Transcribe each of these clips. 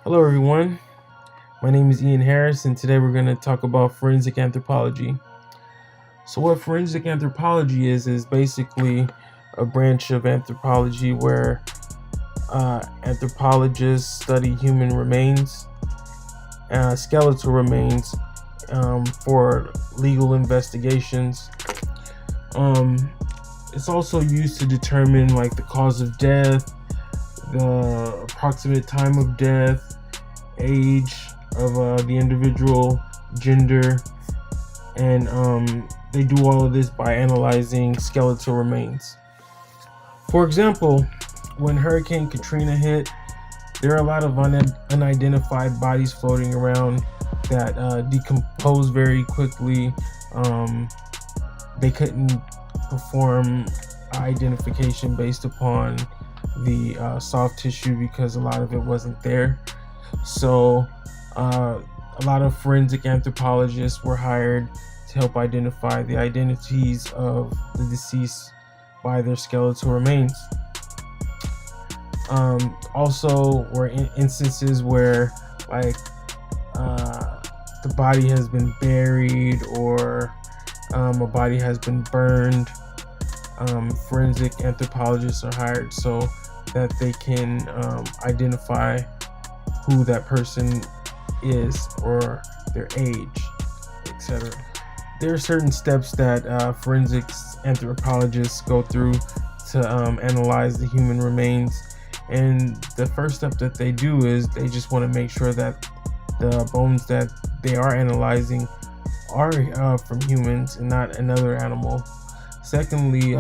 Hello everyone, my name is Ian Harris and today we're going to talk about forensic anthropology. So what forensic anthropology is basically a branch of anthropology where anthropologists study human remains, skeletal remains for legal investigations. It's also used to determine like the cause of death, the approximate time of death, age of the individual, gender, and they do all of this by analyzing skeletal remains. For example, when Hurricane Katrina hit, there are a lot of unidentified bodies floating around that decompose very quickly. They couldn't perform identification based upon the soft tissue because a lot of it wasn't there. So a lot of forensic anthropologists were hired to help identify the identities of the deceased by their skeletal remains. Also were instances where like the body has been buried or a body has been burned. Forensic anthropologists are hired so that they can identify who that person is or their age, etc. There are certain steps that forensics anthropologists go through to analyze the human remains, and the first step that they do is they just want to make sure that the bones that they are analyzing are from humans and not another animal. Secondly,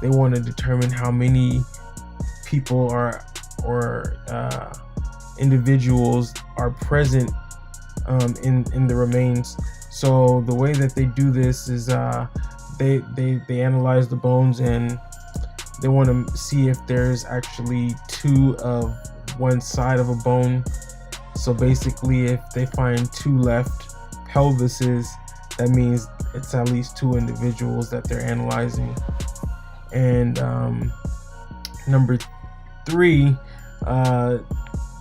they want to determine how many people or individuals are present in the remains. So the way that they do this is they analyze the bones and they want to see if there's actually two of one side of a bone. So basically, if they find two left pelvises, that means it's at least two individuals that they're analyzing. And number three,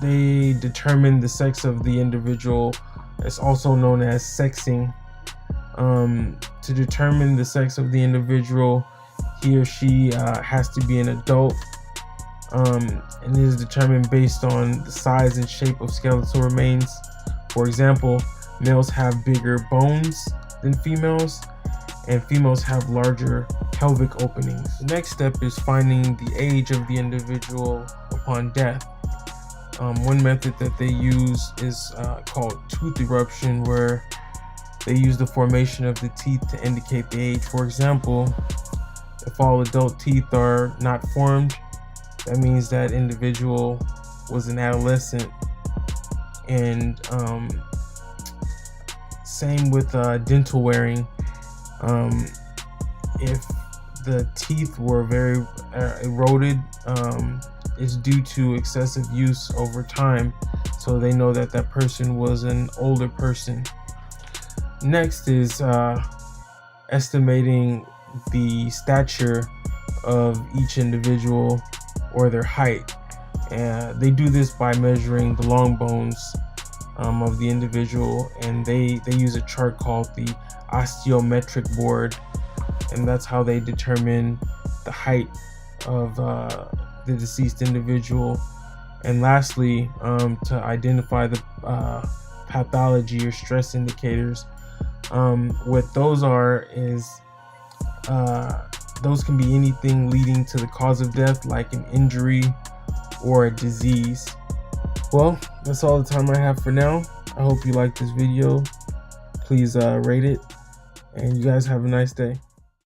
they determine the sex of the individual. It's also known as sexing. To determine the sex of the individual, he or she has to be an adult, and it is determined based on the size and shape of skeletal remains. For example, males have bigger bones than females, and females have larger pelvic openings. The next step is finding the age of the individual upon death. One method that they use is called tooth eruption, where they use the formation of the teeth to indicate the age. For example, if all adult teeth are not formed, that means that individual was an adolescent. And same with dental wearing. If the teeth were very eroded, it's due to excessive use over time, so they know that that person was an older person. Next is estimating the stature of each individual or their height. They do this by measuring the long bones of the individual, and they use a chart called the osteometric board, and that's how they determine the height of the deceased individual. And lastly, to identify the pathology or stress indicators, what those are is those can be anything leading to the cause of death, like an injury or a disease. Well, that's all the time I have for now. I hope you liked this video. Please rate it, and you guys have a nice day.